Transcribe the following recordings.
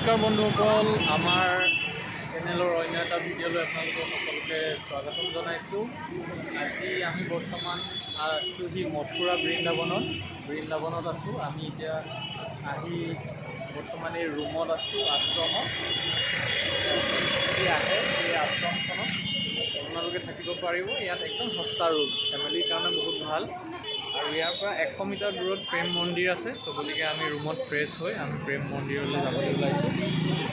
নমস্কাৰ বন্ধুসকল, আমাৰ চেনেলৰ অন্য এটা ভিডিঅ'লৈ আপোনালোকক সকলোকে স্বাগতম জনাইছোঁ। আজি আমি বৰ্তমান আছোঁহি মথুৰা বৃন্দাবনত আছোঁ। আমি এতিয়া আহি বৰ্তমান এই ৰুমত আছোঁ, আশ্ৰমত। যদি আহে এই আশ্ৰমখনত আপোনালোকে থাকিব পাৰিব। ইয়াত একদম সস্তা ৰুম, ফেমিলিৰ কাৰণে বহুত ভাল। আৰু ইয়াৰ পৰা 100 মিটাৰ দূৰত প্ৰেম মন্দিৰ আছে। তো গতিকে আমি ৰুমত ফ্ৰেছ হৈ আমি প্ৰেম মন্দিৰলৈ যাবলৈ ওলাইছোঁ।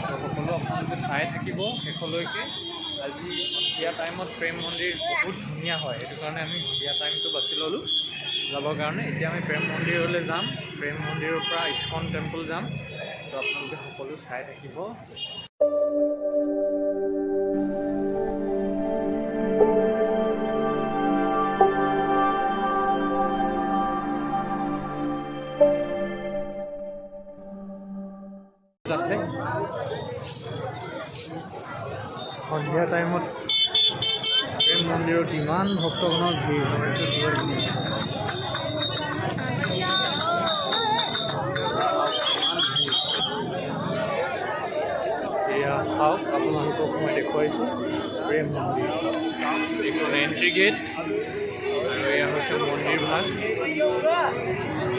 তো সকলো আপোনালোকে চাই থাকিব শেষলৈকে। আজি সন্ধিয়া টাইমত প্ৰেম মন্দিৰ বহুত ধুনীয়া হয়, সেইটো কাৰণে আমি সন্ধিয়া টাইমটো বাছি ল'লোঁ যাবৰ কাৰণে। এতিয়া আমি প্ৰেম মন্দিৰলৈ যাম, প্ৰেম মন্দিৰৰ পৰা ইস্কন টেম্পল যাম। তো আপোনালোকে সকলো চাই থাকিব। আছে সন্ধিয়া টাইমত প্ৰেম মন্দিৰত ইমান ভক্তগণৰ ভিৰ এয়া চাওক, আপোনালোকক মই দেখুৱাইছোঁ প্ৰেম মন্দিৰ। এইখন এণ্ট্ৰি গেট আৰু এয়া হৈছে মন্দিৰ ভাগ।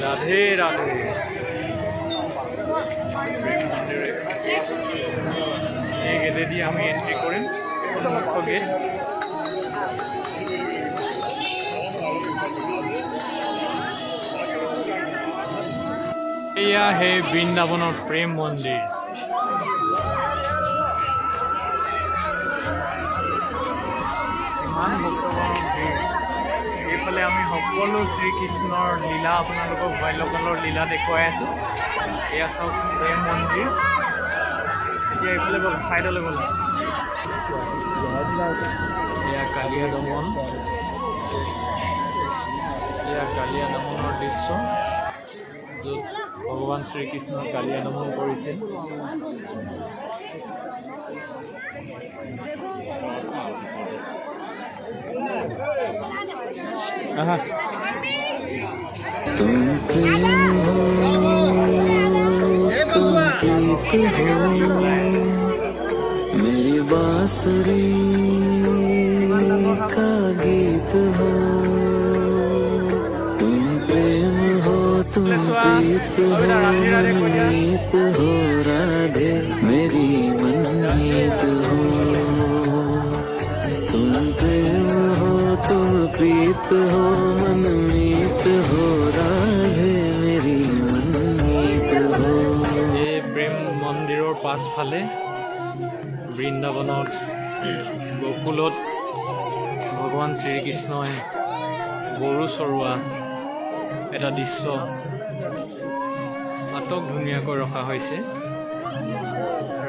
ৰাধে ৰাধে। প্ৰেম মন্দিৰ এই গেটেদি আমি এন্ট্ৰি কৰিম, মুখ্য গেট। এয়া সেই বৃন্দাবনৰ প্ৰেম মন্দিৰ। ইমান ভক্তগণৰ ভিৰ। এইফালে আমি সকলো শ্ৰীকৃষ্ণৰ লীলা, আপোনালোকক বাল্যকালৰ লীলা দেখুৱাই আছোঁ। এয়া চাওক প্ৰেম মন্দিৰ। এতিয়া এইফালে গ'ল, ছাইডলৈ গ'ল। এয়া কালিয়া দমন, এয়া কালিয়া দমনৰ দৃশ্য, য'ত ভগৱান শ্ৰীকৃষ্ণ কালিয়া দমন কৰিছিল। तुम प्रेम हो, तुम प्रीत हो, मेरी बांसुरी का गीत हो। तुम प्रेम हो, तुम प्रीत हो, मनमीत हो, राधे मेरी मनमीत हो। तुम प्रेम हो, तुम प्रीत हो, मनमीत हो, राधे मेरी मनमीत हो। এই প্ৰেম মন্দিৰৰ পাছফালে বৃন্দাবনত গকুলত ভগৱান শ্ৰীকৃষ্ণই গৰু চৰোৱা এটা দৃশ্য আটক ধুনীয়াকৈ ৰখা হৈছে।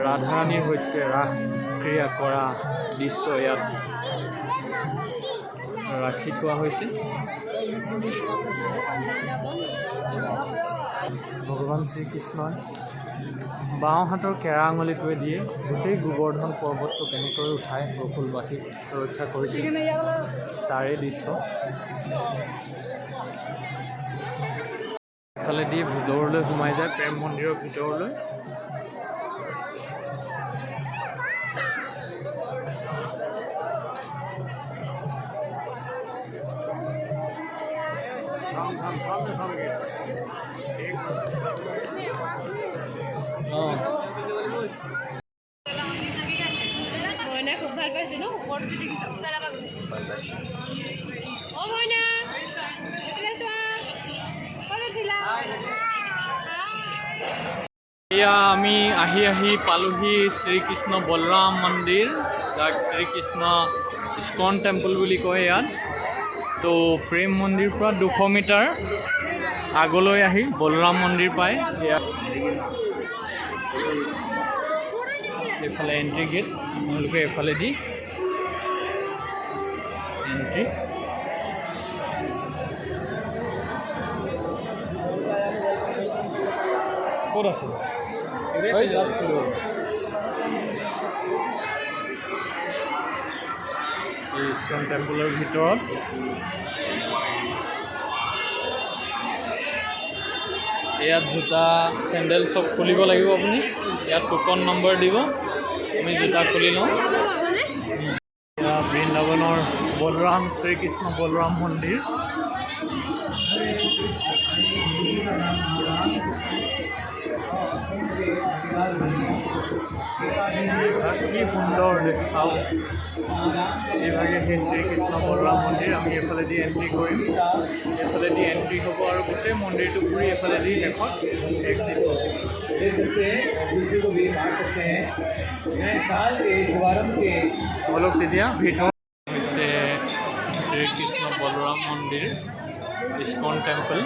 ৰাধাৰাণীৰ সৈতে ৰাস ক্ৰিয়া কৰা দৃশ্য ইয়াত ৰাখি থোৱা হৈছে। ভগৱান শ্ৰীকৃষ্ণই বাওঁ হাতৰ কেৰা আঙুলিটোৱে দিয়ে গোটেই গোবৰ্ধন পৰ্বতটো কেনেকৈ উঠাই গকুলবাসীক ৰক্ষা কৰিছিল তাৰে দৃশ্য। এফালেদি ভিতৰলৈ সোমাই যায়, প্ৰেম মন্দিৰৰ ভিতৰলৈ। খুব ভাল পাইছে ন, ওপৰটো দেখিছা? অ মইনা এয়া আমি আহি পালোহি শ্ৰীকৃষ্ণ বলৰাম মন্দিৰ, যাক শ্ৰীকৃষ্ণ ইস্কন টেম্পল বুলি কয় ইয়াত। তো প্ৰেম মন্দিৰৰ পৰা 200 মিটাৰ আগলৈ আহি বলৰাম মন্দিৰ পায়। এইফালে এণ্ট্ৰি গেট, আপোনালোকে এইফালেদি এণ্ট্ৰি। ক'ত আছে ইস্কন টেম্পলৰ ভিতৰত। ইয়াত জোতা চেণ্ডেল চব খুলিব লাগিব আপুনি। ইয়াত টোকন নম্বৰ দিব, আমি জোতা খুলি লওঁ। এয়া বৃন্দাবনৰ বলৰাম শ্ৰীকৃষ্ণ বলৰাম মন্দিৰ। কি সুন্দৰ দেখাওঁ। এইভাগে সেই শ্ৰীকৃষ্ণ বলৰাম মন্দিৰ। আমি এফালেদি এণ্ট্ৰি কৰিম, এফালেদি এণ্ট্ৰি হ'ব আৰু গোটেই মন্দিৰটো ঘূৰি এফালেদি শেষত এক্সিট হ'ব। অলপ তেতিয়া ভিতৰত হৈছে শ্ৰীকৃষ্ণ বলৰাম মন্দিৰ ইস্কন টেম্পল।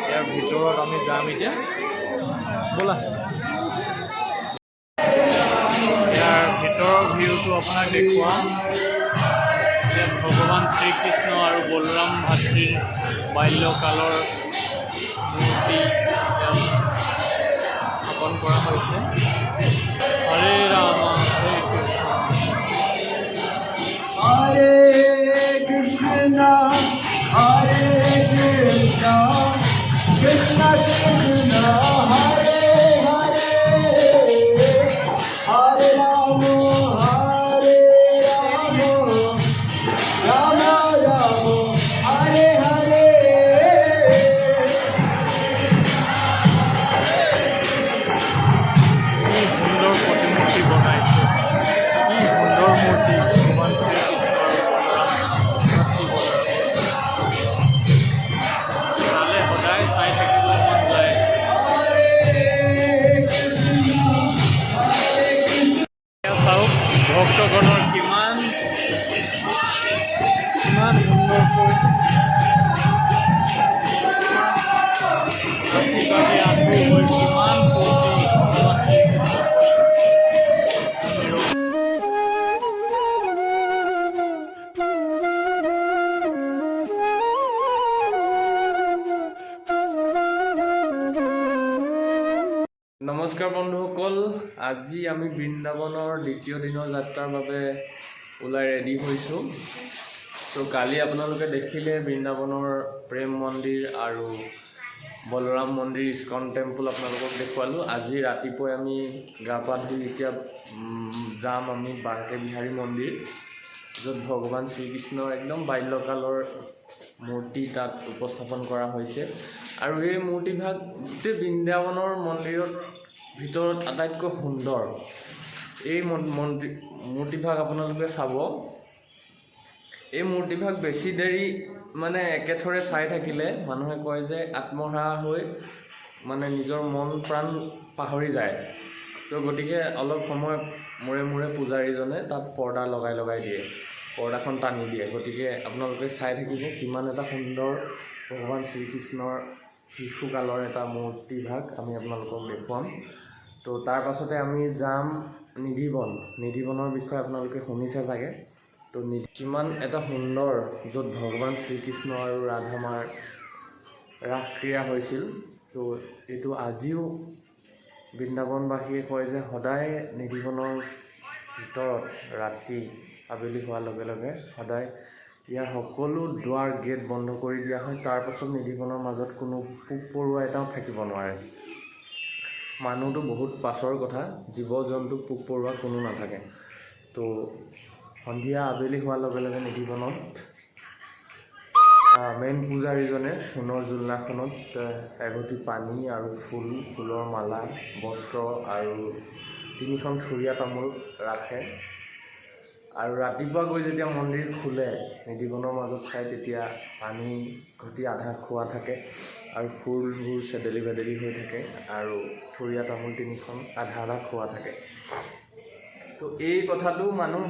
ইয়াৰ ভিতৰত আমি যাম এতিয়া, ব'লা। ইয়াৰ ভিতৰৰ ভিউটো আপোনাক দেখুৱাম। ইয়াত ভগৱান শ্ৰীকৃষ্ণ আৰু বলৰাম ভাতৃৰ বাল্যকালৰ মূৰ্তি ইয়াত স্থাপন কৰা হৈছে। হৰে Ram Hare Krishna Hare Krishna, Hare Krishna, Krishna Krishna, Hare Hare, Hare Rama, Hare Rama, Rama Rama, Hare Hare. কি সুন্দৰ প্ৰতিমূৰ্তি বনাইছে, কি সুন্দৰ মূৰ্তি ভগৱান শ্ৰীকৃষ্ণৰ বলৰাম ভাতৃ চালে সদায় চাই থাকিবলৈ মন যায়। এয়া চাওক ভক্তগণৰ কিমান সুন্দৰকৈ আশীৰ্বাদে আঁঠু হৈ কিমান ফূৰ্তি ভগৱান নমস্কাৰ বন্ধুসকল, আজি আমি বৃন্দাবনৰ দ্বিতীয় দিনৰ যাত্ৰাৰ বাবে ওলাই ৰেডি হৈছোঁ। তো কালি আপোনালোকে দেখিলে বৃন্দাবনৰ প্ৰেম মন্দিৰ আৰু বলৰাম মন্দিৰ ইস্কন টেম্পল আপোনালোকক দেখুৱালোঁ। আজি ৰাতিপুৱাই আমি গা পা ধুই এতিয়া যাম আমি বাংকে বিহাৰী মন্দিৰ, য'ত ভগৱান শ্ৰীকৃষ্ণৰ একদম বাল্যকালৰ মূৰ্তি তাত উপস্থাপন কৰা হৈছে। আৰু এই মূৰ্তিভাগ গোটেই বৃন্দাবনৰ মন্দিৰৰ ভিতৰত আটাইতকৈ সুন্দৰ। এই মূৰ্তিভাগ আপোনালোকে চাব। এই মূৰ্তিভাগ বেছি দেৰি মানে একেথৰে চাই থাকিলে মানুহে কয় যে আত্মহাৰা হৈ মানে নিজৰ মন প্ৰাণ পাহৰি যায়। তো গতিকে অলপ সময় মূৰে মূৰে পূজাৰীজনে তাত পৰ্দা লগাই দিয়ে, পৰ্দাখন টানি দিয়ে। গতিকে আপোনালোকে চাই থাকিব কিমান এটা সুন্দৰ ভগৱান শ্ৰীকৃষ্ণৰ শিশুকালৰ এটা মূৰ্তিভাগ আমি আপোনালোকক দেখুৱাম। তো তাৰ পাছতে আমি যাম নিধিবনৰ বিষয়ে আপোনালোকে শুনিছে চাগে। তো কিমান এটা সুন্দৰ, য'ত ভগৱান শ্ৰীকৃষ্ণ আৰু ৰাধামাৰ ৰাসক্ৰিয়া হৈছিল। তো এইটো আজিও বৃন্দাবনবাসীয়ে কয় যে সদায় নিধিবনৰ ভিতৰত ৰাতি আবেলি হোৱাৰ লগে লগে সদায় ইয়াৰ সকলো দুৱাৰ গেট বন্ধ কৰি দিয়া হয়। তাৰপাছত নিধিবনৰ মাজত কোনো পোক পৰুৱা এটাও থাকিব নোৱাৰে। মানুহটো বহুত পাছৰ কথা, জীৱ জন্তু পোক পৰুৱা কোনো নাথাকে। তো সন্ধিয়া আবেলি হোৱাৰ লগে লগে নিধিবনত মেইন পূজাৰীজনে সোণৰ জোলনাখনত এঘটি পানী আৰু ফুলৰ মালা, বস্ত্ৰ আৰু 3খন থুৰীয়া তামোল ৰাখে। আৰু ৰাতিপুৱা গৈ যেতিয়া মন্দিৰ খোলে নিধিবনৰ মাজত চাই, তেতিয়া পানী ঘটি আধা খোৱা থাকে আৰু ফুলবোৰ চেদেলি বেদেলি হৈ থাকে আৰু থুৰীয়া তামোল 3খন আধা খোৱা থাকে। তো এই কথাটো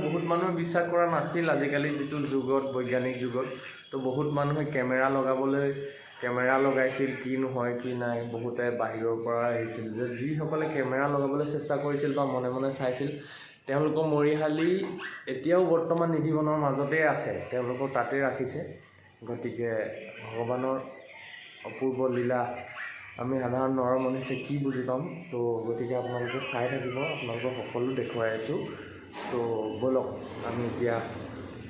বহুত মানুহে বিশ্বাস কৰা নাছিল আজিকালি যিটো যুগত, বৈজ্ঞানিক যুগত। তো বহুত মানুহে কেমেৰা লগাইছিল, কি নহয় কি নাই। বহুতে বাহিৰৰ পৰা আহিছিল, যে যিসকলে কেমেৰা লগাবলৈ চেষ্টা কৰিছিল বা মনে মনে চাইছিল, তেওঁলোকৰ মৰিশালি এতিয়াও বৰ্তমান নিধিবনৰ মাজতে আছে, তেওঁলোকক তাতে ৰাখিছে। গতিকে ভগৱানৰ অপূৰ্ব লীলা আমি সাধাৰণ নৰ মনুষ্যই কি বুজি পাম। তো গতিকে আপোনালোকে চাই থাকিব, আপোনালোকক সকলো দেখুৱাই আছোঁ। তো ব'লক আমি এতিয়া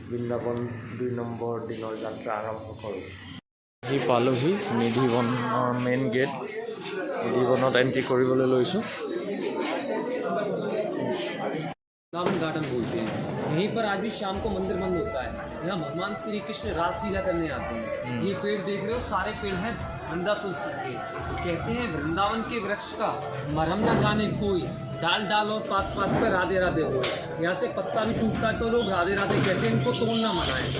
বৃন্দাবন 2 নম্বৰ দিনৰ যাত্ৰা আৰম্ভ কৰোঁ। আহি পালোহি নিধিবনৰ মেইন গেট। নিধিবনত এণ্ট্ৰি কৰিবলৈ লৈছোঁ। वृंदावन गार्डन बोलते हैं। यहीं पर आज भी शाम को मंदिर बंद होता है। यहाँ भगवान श्री कृष्ण रासलीला करने आते हैं। ये पेड़ देख रहे हो, सारे पेड़ हैं वृंदा तुलसी के। कहते हैं वृंदावन के वृक्ष का मरहम न जाने कोई, डाल डाल और पात पात पर राधे राधे हो। यहाँ से पत्ता भी टूटता है तो लोग राधे राधे कहते हैं, इनको तोड़ना मना है।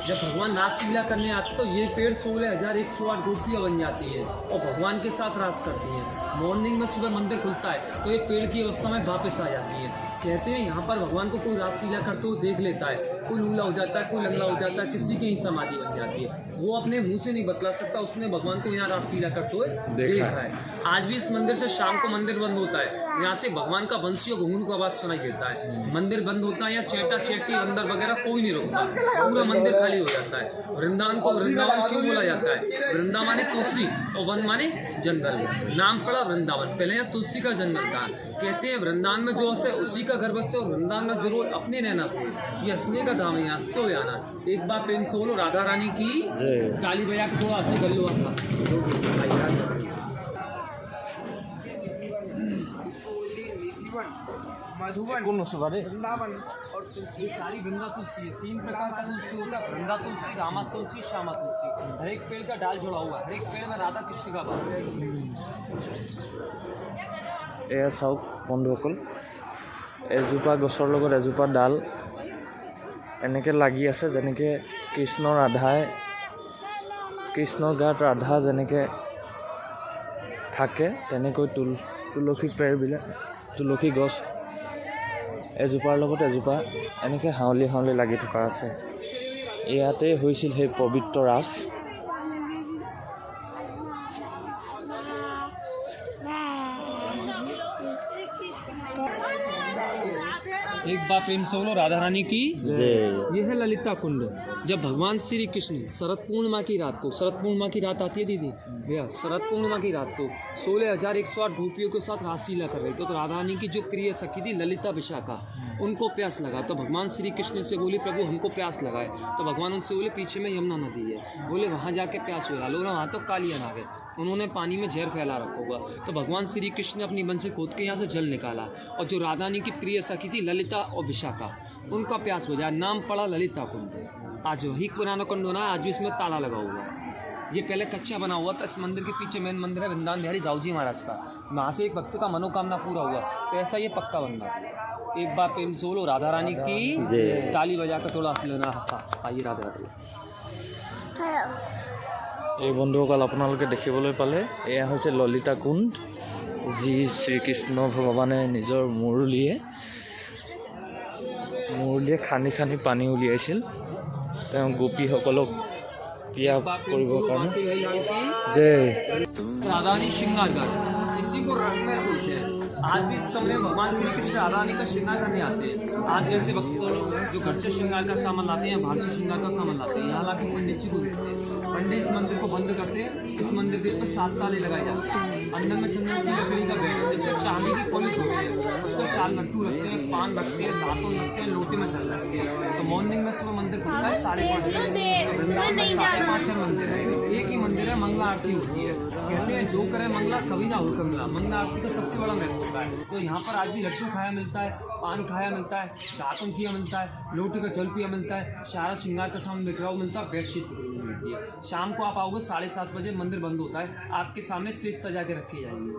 जब भगवान रासलीला करने आते तो ये पेड़ 16,108 गोपियाँ बन जाती है और भगवान के साथ रास करती हैं। मॉर्निंग में सुबह मंदिर खुलता है तो ये पेड़ की अवस्था में वापस आ जाती है। कहते हैं यहाँ पर भगवान को कोई रासलीला करते हुए देख लेता है, कोई लूला हो जाता है, कोई लंगड़ा हो जाता है, किसी की ही समाधि बन जाती है। वो अपने मुंह से नहीं बतला सकता उसने भगवान को यहाँ रासलीला करते हुए देखा है। आज भी इस मंदिर से शाम को मंदिर बंद होता है। यहाँ से भगवान का बंसी और घुंघरू का आवाज़ सुनाई देता है। मंदिर बंद होता है, यहाँ चेटा चेटी अंदर वगैरह कोई नहीं रुकता, पूरा मंदिर खाली हो जाता है। वृंदावन को वृंदावन क्यों बोला जाता है? वृंदा माने तुलसी और वन माने जंगल, नाम पड़ा वृंदावन। पहले यहाँ तुलसी का जंगल था। कहते हैं वृंदावन में जो है उसी का घर बसे और वृंदावन में जरूर अपने रहना चाहिए। ये हंसने का धाम है, यहाँ सो आना। एक बार प्रेम से बोलो राधा रानी की ताली बजा के थोड़ा हंसी कर लो आपका। मधुबन वृंदावन और तुलसी, सारी वृंदा तुलसी है। 3 प्रकार का तुलसी होता है, वृंदा तुलसी, रामा तुलसी, श्यामा तुलसी। हर एक पेड़ का डाल जुड़ा हुआ है, हर एक पेड़ में राधा कृष्ण का भाव है। এয়া চাওক বন্ধুসকল, এজোপা গছৰ লগত এজোপা ডাল এনেকৈ লাগি আছে, যেনেকৈ কৃষ্ণৰ গাত ৰাধা যেনেকৈ থাকে তেনেকৈ তুলসী পেৰবিলাক, তুলসী গছ এজোপাৰ লগত এজোপা এনেকৈ হাউলি হাউলি লাগি থকা আছে। ইয়াতে হৈছিল সেই পবিত্ৰ ৰাস। एक बार प्रेम से बोलो राधा रानी की जय। ये है ललिता कुंड। जब भगवान श्री कृष्ण शरद पूर्णिमा की रात को, शरद पूर्णिमा की रात आती है दीदी भैया, शरद पूर्णिमा की रात को 16,108 गोपियों के साथ रासलीला कर रही थी। तो राधा रानी की जो प्रिय सखी थी ललिता विशाखा, उनको प्यास लगा तो भगवान श्री कृष्ण से बोली प्रभु हमको प्यास लगाए। तो भगवान उनसे बोले पीछे में यमुना नदी है, बोले वहाँ जाके प्यास हुआ। लोग वहाँ तो कालियन आ गए, उन्होंने पानी में जहर फैला रखा होगा। तो भगवान श्री कृष्ण ने अपनी बंसी खोद के यहाँ से जल निकाला और जो राधा रानी की प्रिय सखी थी ललिता और विशाखा, उनका प्यास हो जाए, नाम पड़ा ललिता कुंड। आज वही पुराना कुंड होना है, आज भी इसमें ताला लगा हुआ है। ये पहले कच्चा बना हुआ था। इस मंदिर के पीछे मेन मंदिर है वृंदावन बिहारी दाऊजी महाराज का, वहाँ से एक भक्त का मनोकामना पूरा हुआ तो ऐसा ये पक्का बनना है। एक बार प्रेम से बोलो राधा रानी की ताली बजा कर थोड़ा हंस लेना। आइए राधा राधे। এই বন্ধুসকল আপোনালোকে দেখিবলৈ পালে এয়া হৈছে ললিতা কুণ্ড, যি শ্ৰীকৃষ্ণ ভগৱানে নিজৰ মুৰলীয়ে খান্দি খান্দি পানী উলিয়াইছিল তেওঁ গোপীসকলক ক্ৰিয়া কৰিবৰ কাৰণে। জয় राधा रानी श्रृंगार घर, इसी को रंगमहल बोलते हैं। आज भी इस कमरे में भगवान श्री कृष्ण राधा रानी का श्रृंगार करने आते हैं। आज जैसे भक्त लोग जो घर से श्रृंगार का सामान लाते हैं, बाहर से श्रृंगार का सामान लाते हैं, यहाँ लाके पंडित जी को देते हैं। पंडित इस मंदिर को बंद करते हैं। इस मंदिर के ऊपर 7 ताले लगाए जाते हैं। अंदर में चंदन की लकड़ी का बेड है जिसमें चांदी की पॉलिश होती है, उस पर 4 लट्टू रखते हैं, पान रखते हैं, दातुन रखते हैं, लोटे में जल रखते हैं। तो मॉर्निंग में सुबह मंदिर खुलता है 5:30 बजे। वृंदावन में 5.5 मंदिर है, एक ही मंदिर है, मंगला आरती होती है। कहते हैं जो करे मंगला कभी ना हो कमला, मंगला आरती का सबसे बड़ा महत्व होता है। तो यहाँ पर आज भी लड्डू खाया मिलता है, पान खाया मिलता है, दातुन किया मिलता है, लोटे का जल पिया मिलता है, सारा श्रृंगार का सामान बिखरा हुआ मिलता है, बेडशीट मिलती है। शाम को आप आओगे 7:30 बजे मंदिर बंद होता है, आपके सामने स्टेज सजा के रखी जाएंगी।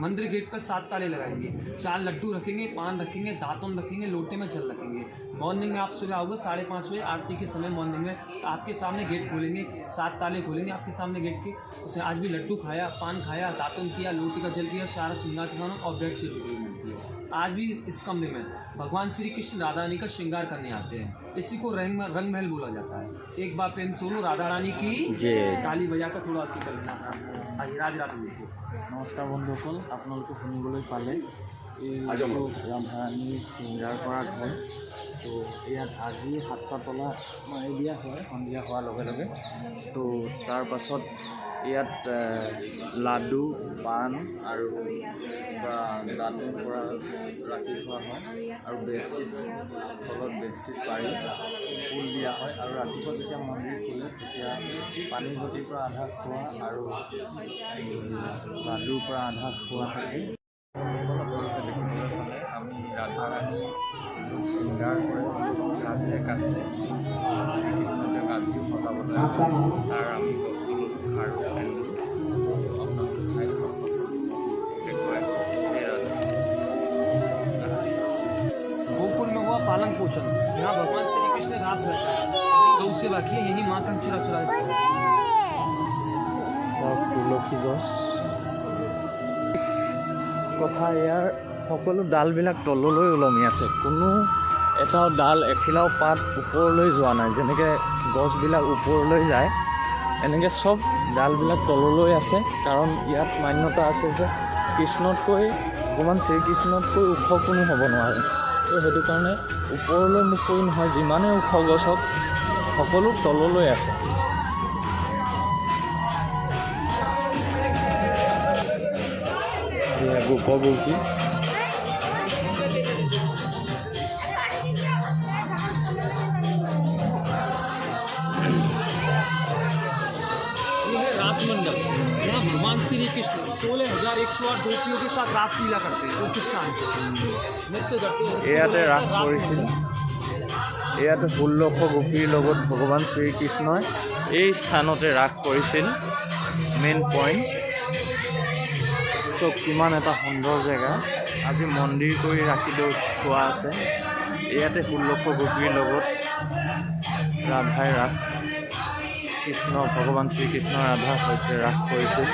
मंदिर गेट पर 7 ताले लगाएंगे, 4 लड्डू रखेंगे, पान रखेंगे, दातुन रखेंगे, लोटे में जल रखेंगे। मॉर्निंग में आप सुबह आओगे 5:30 बजे आरती के समय मॉर्निंग में, तो आपके सामने गेट खोलेंगे, 7 ताले खोलेंगे आपके सामने गेट के। उसने आज भी लड्डू खाया, पान खाया, दातुन किया, लोटे का जल पिया, सारा श्रृंगार का सामान और बेडशीट मिलती है। आज भी इस कमरे में भगवान श्री कृष्ण राधा रानी का श्रृंगार करने आते हैं। इसी को रंग महल बोला जाता है। एक बार प्रेम सुनो राधा रानी की ताली बजाकर थोड़ा हंसी कर लेना। आज राज रात देखो। নমস্কাৰ বন্ধুসকল, আপোনালোকে শুনিবলৈ পালে এই ৰাধাৰাণীৰ শৃংগাৰ কৰা ঘৰ। তো ইয়াত আজি 7টা তলা মাৰি দিয়া হয় সন্ধিয়া হোৱাৰ লগে লগে। তো তাৰ পাছত ইয়াত লাডু, পান আৰু দাঁতৰ পৰা ৰাখি থোৱা হয় আৰু বেডশ্বীট, তলত বেডশ্বীট পাৰি ফুল দিয়া হয়। আৰু ৰাতিপুৱা যেতিয়া মন্দিৰ খোলে তেতিয়া পানীৰ ঘটিৰ পৰা আধা খোৱা আৰু লাডুৰ পৰা আধা খোৱা থাকে। আমি ৰাধাৰাণী কাৰাগাৰ কৰে কাছে কাছে শ্ৰীকৃষ্ণকে কাজিও সজাবলৈ তাৰ আমি বস্তু আৰু আপোনালোকে চাই गोकुल में हुआ पालन पोषण, यहाँ भगवान श्री कृष्ण रास रहता है, तो उससे बाकी है यही माखन चुरा चुरा সব তুলসী গছ কথা ইয়াৰ সকলো ডালবিলাক তললৈ ওলমি আছে কোনো এটাও ডাল এখিলাও পাত ওপৰলৈ যোৱা নাই যেনেকৈ গছবিলাক ওপৰলৈ যায় এনেকৈ চব ডালবিলাক তললৈ আছে কাৰণ ইয়াত মান্যতা আছে যে কৃষ্ণতকৈ ভগৱান শ্ৰীকৃষ্ণতকৈ ওখ কোনো হ'ব নোৱাৰে তো সেইটো কাৰণে ওপৰলৈ মুখ কৰি নহয় যিমানেই ওখ গছ হওক সকলো তললৈ আছে গোপগোপী ये है रास मंडप, यहाँ भगवान श्री कृष्ण 16,108 गोपियों के साथ रासलीला करते हैं उस स्थान पे नृत्य करते हैं। ইয়াতে ৰাস কৰিছিল ইয়াতে 1600 গোপীৰ লগত ভগৱান শ্ৰীকৃষ্ণই এই স্থানতে ৰাস কৰিছিল মেইন পইণ্ট তো কিমান এটা সুন্দৰ জেগা আজি মন্দিৰ কৰি ৰাখি থোৱা আছে ইয়াতে 1600 গোপীৰ লগত ৰাধাই ৰাস কৃষ্ণ ভগৱান শ্ৰীকৃষ্ণ ৰাধাৰ সৈতে ৰাস কৰিছিল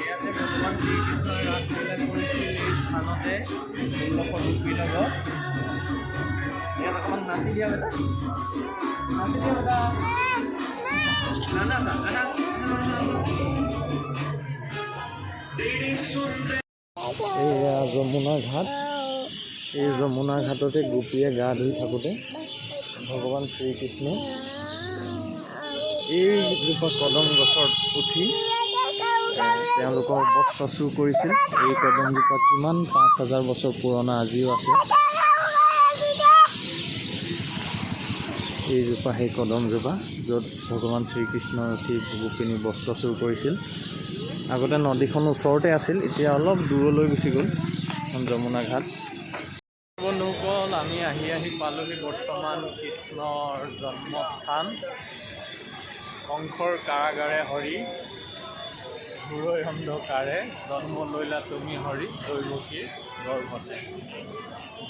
ইয়াতে ভগৱান শ্ৰীকৃষ্ণই ৰাসলীলা কৰিছিল এই স্থানতে 1600 গোপীৰ লগত ইয়াত অকণমান নাচি দিয়া বেটা এয়া যমুনা ঘাট এই যমুনা ঘাটতে গোপীয়ে গা ধুই থাকোঁতে ভগৱান শ্ৰীকৃষ্ণ এইজোপা কদম গছত উঠি তেওঁলোকৰ বস্ত্ৰ চুৰ কৰিছিল এই কদমজোপা কিমান 5000 বছৰ পুৰণা আজিও আছে এইজোপা সেই কদমজোপা য'ত ভগৱান শ্ৰীকৃষ্ণই উঠি গোপিনী বস্ত্ৰ চুৰ কৰিছিল আগতে নদীখন ওচৰতে আছিল এতিয়া অলপ দূৰলৈ গুচি গ'ল যমুনা ঘাট বন্ধুসকল আমি আহি পালোহি বৰ্তমান কৃষ্ণৰ জন্মস্থান কংসৰ কাৰাগাৰে হৰি ঘূৰৈ অন্ধকাৰে জন্ম লৈলা তুমি হৰি দৈৱকীৰ গৰ্ভতে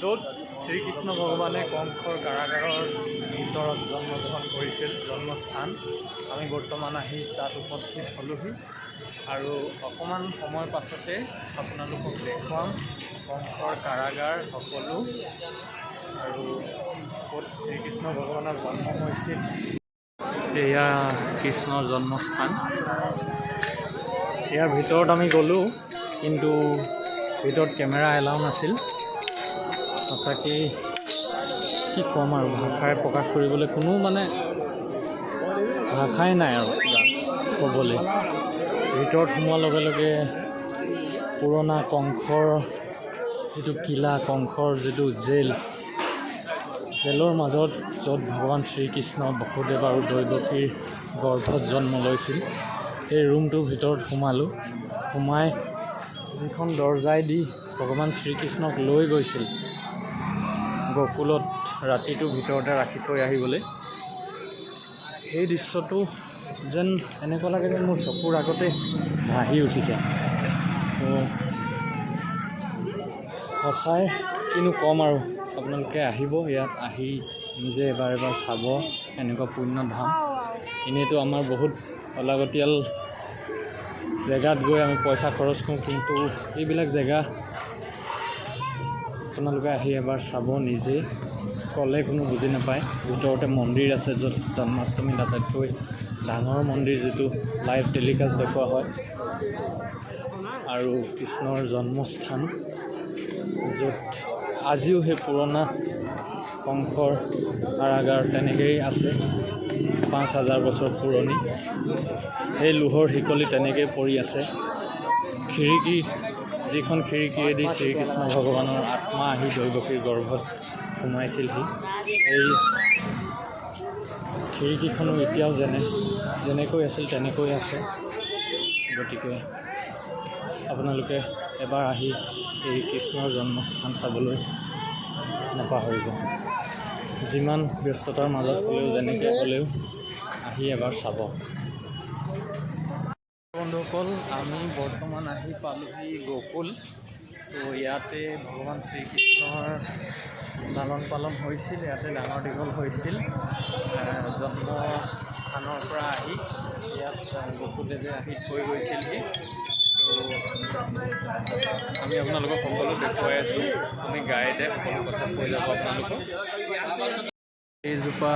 য'ত শ্ৰীকৃষ্ণ ভগৱানে কংসৰ কাৰাগাৰৰ ভিতৰত জন্মগ্ৰহণ কৰিছিল জন্মস্থান আমি বৰ্তমান আহি তাত উপস্থিত হ'লোহি আৰু অকণমান সময় পাছতে আপোনালোকক দেখুৱাম কংসৰ কাৰাগাৰ সকলো আৰু ক'ত শ্ৰীকৃষ্ণ ভগৱানৰ জন্ম হৈছিল এয়া কৃষ্ণৰ জন্মস্থান ইয়াৰ ভিতৰত আমি গ'লোঁ কিন্তু ভিতৰত কেমেৰা এলাউ নাছিল সঁচাকৈ কি ক'ম আৰু ভাষাৰে প্ৰকাশ কৰিবলৈ কোনো মানে ভাষাই নাই আৰু ক'বলৈ ভিতৰত সোমোৱাৰ লগে লগে পুৰণা কংসৰ যিটো কিলা কংসৰ যিটো জেলৰ মাজত য'ত ভগৱান শ্ৰীকৃষ্ণ বসুদেৱ আৰু দৈৱকীৰ গৰ্ভত জন্ম লৈছিল সেই ৰুমটোৰ ভিতৰত সোমাই যিখন দৰ্জাই দি ভগৱান শ্ৰীকৃষ্ণক লৈ গৈছিল গকুলত ৰাতিটো ভিতৰতে ৰাখি থৈ আহিবলৈ সেই দৃশ্যটো যেন এনেকুৱা লাগে যে মোৰ চকুৰ আগতে ভাহি উঠিছে সঁচাই কিনো ক'ম আৰু আপোনালোকে আহিব ইয়াত আহি নিজে এবাৰ চাব এনেকুৱা পুণ্য ধাম এনেইতো আমাৰ বহুত অলাগতিয়াল জেগাত গৈ আমি পইচা খৰচ কৰোঁ কিন্তু এইবিলাক জেগা আপোনালোকে আহি এবাৰ চাব নিজে ক'লে কোনো বুজি নাপায় ভিতৰতে মন্দিৰ আছে য'ত জন্মাষ্টমীত আটাইতকৈ ডাঙৰ মন্দিৰ যিটো লাইভ টেলিকাষ্ট দেখুওৱা হয় আৰু কৃষ্ণৰ জন্মস্থান য'ত আজিও সেই পুৰণা কংসৰ কাৰাগাৰ তেনেকৈয়ে আছে 5000 বছৰ পুৰণি। এই লোহৰ শিকলি তেনেকৈ পৰি আছে। খিৰিকী, যিখন খিৰিকীয়েদি শ্ৰীকৃষ্ণ ভগৱানৰ আত্মা আহি দৈৱকীৰ গৰ্ভত সোমাইছিলহি, এই খিৰিকীখনো এতিয়াও যেনেকৈ আছিল তেনেকৈ আছে। গতিকে আপোনালোকে এবাৰ আহি এই কৃষ্ণৰ জন্মস্থান চাবলৈ নাপাহৰিব। যিমান ব্যস্ততাৰ মাজত হ'লেও যেনেকৈ হ'লেও আহি এবাৰ চাব। বন্ধুসকল, আমি বৰ্তমান আহি পালোহি গোকুল। তো ইয়াতে ভগৱান শ্ৰীকৃষ্ণৰ লালন পালন হৈছিল, ইয়াতে ডাঙৰ দীঘল হৈছিল। জন্মস্থানৰ পৰা আহি ইয়াত গোকুলদেৱে আহি থৈ গৈছিলহি। তো আমি আপোনালোকক সকলো দেখুৱাই আছোঁ। আমি গাইডে সকলো কথা কৈ যাব আপোনালোকক। এইজোপা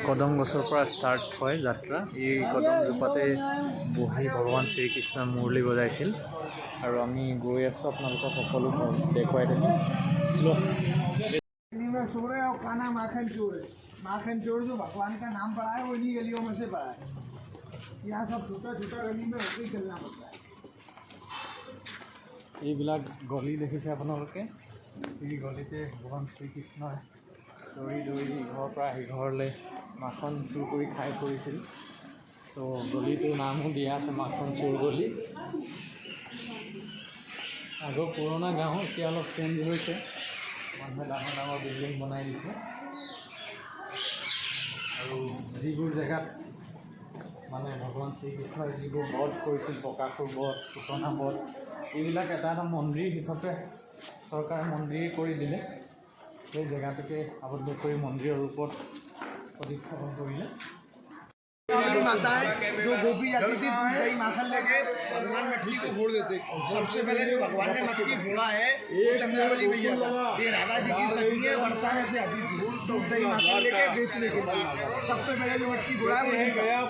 কদম গছৰ পৰা ষ্টাৰ্ট হয় যাত্ৰা। এই কদমজোপাতে বহি ভগৱান শ্ৰীকৃষ্ণই মুৰলী বজাইছিল আৰু আমি গৈ আছোঁ, আপোনালোকক সকলো দেখুৱাই থাকিম। में सो रहे और खाना माखन चोर है। माखन चोर जो भगवान का नाम पड़ा है वो इन्हीं गलियों में से पड़ा है। यहाँ सब छोटा छोटा गली में होकर ही चलना पड़ता है। এইবিলাক গলি দেখিছে আপোনালোকে। এই গলিতে ভগৱান শ্ৰীকৃষ্ণই দৌৰি দৌৰি ইঘৰৰ পৰা সিঘৰলৈ মাখন চুৰ কৰি খাই ফুৰিছিল। তো গলিটোৰ নামো দিয়া আছে মাখন চোৰ গলি। আগৰ পুৰণা গাঁও এতিয়া অলপ চেঞ্জ হৈছে, মানুহে ডাঙৰ ডাঙৰ বিল্ডিং বনাই দিছে। আৰু যিবোৰ জেগাত মানে ভগৱান শ্ৰীকৃষ্ণই যিবোৰ বধ কৰিছিল, বকাসুৰ বধ, পুতনা বধ, এইবিলাক এটা এটা মন্দিৰ হিচাপে চৰকাৰে মন্দিৰ কৰি দিলে। সেই জেগাটোকে আবদ্ধ কৰি মন্দিৰৰ ৰূপত প্ৰতিস্থাপন কৰিলে। माता है जो गोपी जाती थी दूध दही माखन लेके भगवान मटकी को फोड़ देते। सबसे पहले जो भगवान ने मटकी फोड़ा है वो चंद्रवली भैया था। ये राधा जी की सखी है, बरसाने से आती थी दूध दही माखन लेके बेचने के लिए। सबसे पहले जो मटकी फोड़ा है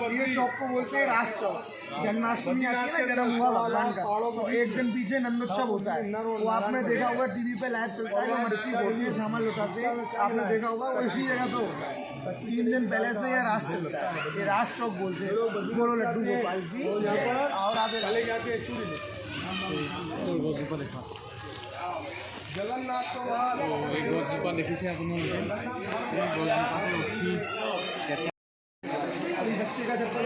वो ये चौक को बोलते हैं रास चौक। जन्माष्टमी आती है ना, जन्म हुआ भगवान का, तो एक दिन पीछे नंदोत्सव होता है। वो आपने देखा होगा टीवी पे लाइव चलता है, जो मटकी फोड़ते हैं सामान लुटाते हैं, आपने देखा होगा वो इसी जगह पे होता है। 3 दिन पहले से ये रास चलता है। ये रास चौक बोलते हैं। बोलो लड्डू गोपाल की जय। और आगे चले जाके গছজোপা দেখা, जगन्नाथ এই গছজোপা দেখিছে আপোনালোকে। এই গছজোপাটো উঠি बच्चे का चप्पल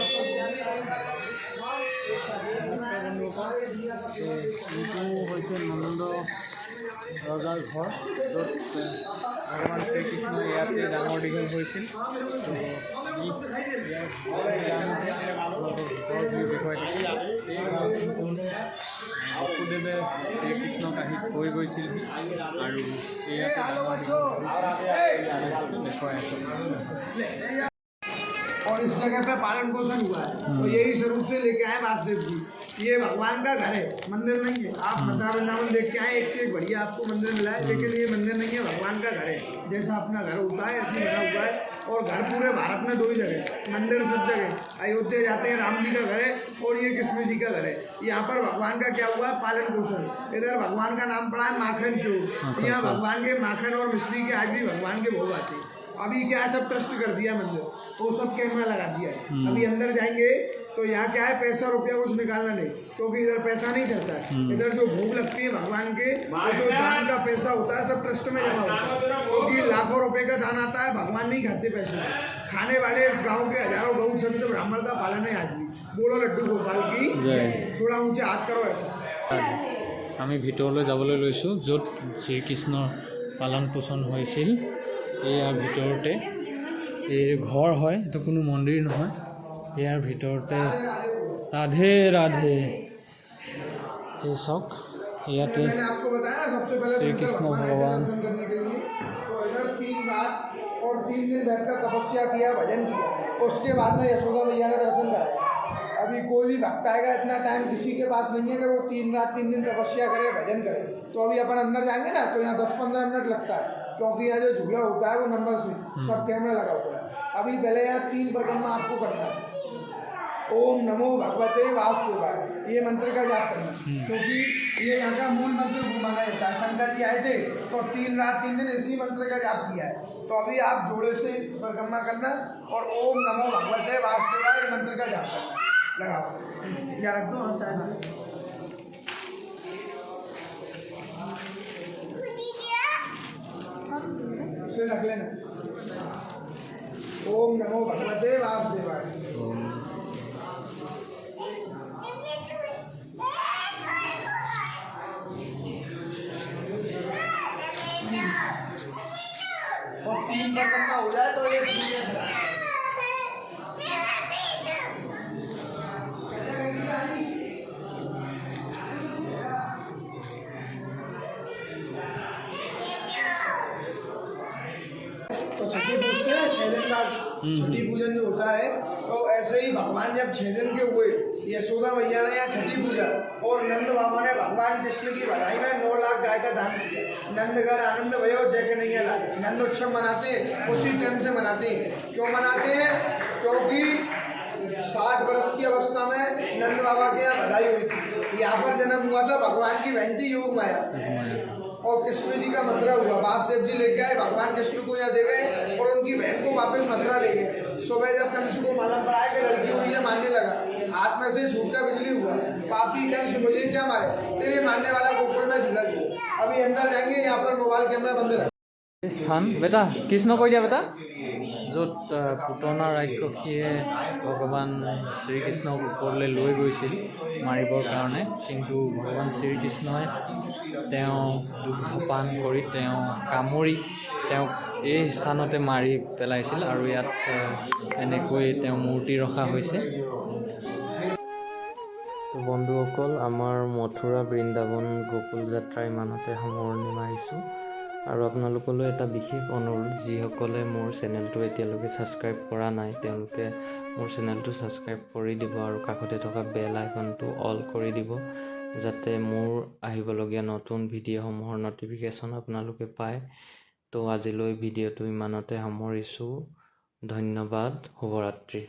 এইটো হৈছে নন্দ ৰজাৰ ঘৰ, য'ত ভগৱান শ্ৰীকৃষ্ণ ইয়াতে ডাঙৰ দীঘল হৈছিল। তো বসুদেৱে শ্ৰীকৃষ্ণক আহি থৈ গৈছিল আৰু ইয়াতে ডাঙৰ দীঘল দেখুৱাই আছোঁ। और इस जगह पे पालन पोषण हुआ है, तो यही स्वरूप से लेके आए वासुदेव जी। ये भगवान का घर है, मंदिर नहीं है। आप मथुरा वृंदावन देख के आए, एक से एक बढ़िया आपको मंदिर मिला है, लेकिन ये मंदिर नहीं है, भगवान का घर है। जैसा अपना घर होता है ऐसे बना हुआ है। और घर पूरे भारत में 2 ही जगह, मंदिर सब जगह। अयोध्या जाते हैं राम जी का घर है और ये कृष्ण जी का घर है। यहाँ पर भगवान का क्या हुआ है, पालन पोषण। इधर भगवान का नाम पड़ा है माखन चोर। यहाँ भगवान के माखन और मिश्री के आज भी भगवान के भोग आते हैं। अभी क्या है, सब ट्रस्ट कर दिया मंदिर, तो सब कैमरा लगा दिया है। अभी अंदर जाएंगे तो यहाँ क्या है, पैसा रुपया कुछ निकालना नहीं, क्योंकि इधर पैसा नहीं चलता है। इधर जो भोग लगती है भगवान के, जो दान का पैसा होता है सब ट्रस्ट में जमा होता है, क्योंकि लाखों रुपए का दान आता है, भगवान नहीं खाते पैसे। खाने वाले इस गांव के हजारों गौ संत ब्राह्मण का पालन है आज भी। बोलो लड्डू गोपाल की जय। थोड़ा ऊंचे हाथ करो ऐसा। আমি ভিতৰলৈ যাবলৈ লৈছোঁ, য'ত শ্ৰীকৃষ্ণৰ পালন পোষণ হৈছিল। ইয়াৰ ভিতৰতে এই ঘৰ হয়, এইটো কোনো মন্দিৰ নহয়। ইয়াৰ ভিতৰতে ৰাধে রাধে এই চাওক, ইয়াতে मैंने आपको बताया ना सबसे पहले श्री कृष्ण भगवान दर्शन करने के लिए, तो इधर 3 रात और 3 दिन बैठकर तपस्या किया, भजन किया। उसके बाद में यशोदा मैया ने दर्शन कराया। अभी कोई भी भक्त आएगा, इतना टाइम किसी के पास नहीं है कि वो 3 रात 3 दिन तपस्या करे, भजन करे। तो अभी अपन अंदर जाएंगे ना, तो यहाँ 10-15 मिनट लगता है, क्योंकि यहाँ जो झूला होता है वो नंबर से सब कैमरा लगा हुआ है। अभी पहले यहाँ 3 परिक्रमा आपको करना है। ओम नमो भगवते वासुदेवाय, ये मंत्र का जाप करना, क्योंकि ये यहाँ का मूल मंत्र माना जाता है। शंकर जी आए थे तो 3 रात 3 दिन इसी मंत्र का जाप किया है। तो अभी आप जोड़े से परिक्रमा करना और ओम नमो भगवते वासुदेवाय ये मंत्र का जाप करना। लगाओ, क्या रख दो, हाँ साइड में उसे रख लेना। ओम नमो भगवते वासुदेवाय। और 3 बार करना हो जाए तो ये तो छठी पूजते हैं 6 दिन बाद छठी पूजन जो होता है। तो ऐसे ही भगवान जब 6 दिन के हुए, यशोदा मैया ने यहाँ छठी पूजा और नंद बाबा ने भगवान कृष्ण की बधाई में 9 लाख गाय का दान किया। नंद घर आनंद भयो जय कन्हैया लाल। नंद उत्सव मनाते हैं उसी टाइम से मनाते हैं। क्यों मनाते हैं? क्योंकि 60 वर्ष की अवस्था में नंद बाबा के यहाँ बधाई हुई थी। यहाँ पर जन्म हुआ था भगवान की बहन थी योग माया, और कृष्ण जी का मथुरा हुआ। वासुदेव जी लेके आए, भगवान कृष्ण को यहाँ दे गए और उनकी बहन को वापस मथुरा ले गए। सुबह जब कंस को मालूम पड़ा कि लड़की हुई है, मानने लगा, हाथ में से छूटकर बिजली हुआ। पापी कंस मुझे क्या मारे, तेरे मानने वाला गोकुल में झूला जी। अभी अंदर जाएंगे, यहाँ पर मोबाइल कैमरा बंद रख। স্থান বেটা কৃষ্ণ কৈ দিয়া বেটা, য'ত পুতনা ৰাক্ষসীয়ে ভগৱান শ্ৰীকৃষ্ণক ওপৰলৈ লৈ গৈছিল মাৰিবৰ কাৰণে, কিন্তু ভগৱান শ্ৰীকৃষ্ণই তেওঁ দুগ্ধপান কৰি তেওঁ কামুৰি তেওঁক এই স্থানতে মাৰি পেলাইছিল আৰু ইয়াত এনেকৈ তেওঁ মূৰ্তি ৰখা হৈছে। বন্ধুসকল, আমাৰ মথুৰা বৃন্দাবন গোকুল যাত্ৰা ইমানতে সামৰণি মাৰিছোঁ। আৰু আপোনালোকলৈ এটা বিশেষ অনুৰোধ, যিসকলে মোৰ চেনেলটো এতিয়ালৈকে ছাবস্ক্ৰাইব কৰা নাই তেওঁলোকে মোৰ চেনেলটো ছাবস্ক্ৰাইব কৰি দিব আৰু কাষতে থকা বেল আইকনটো অল কৰি দিব, যাতে মোৰ আহিবলগীয়া নতুন ভিডিঅ'সমূহৰ ন'টিফিকেশ্যন আপোনালোকে পায়। তো আজিলৈ ভিডিঅ'টো ইমানতে সামৰিছোঁ। ধন্যবাদ, শুভৰাত্ৰি।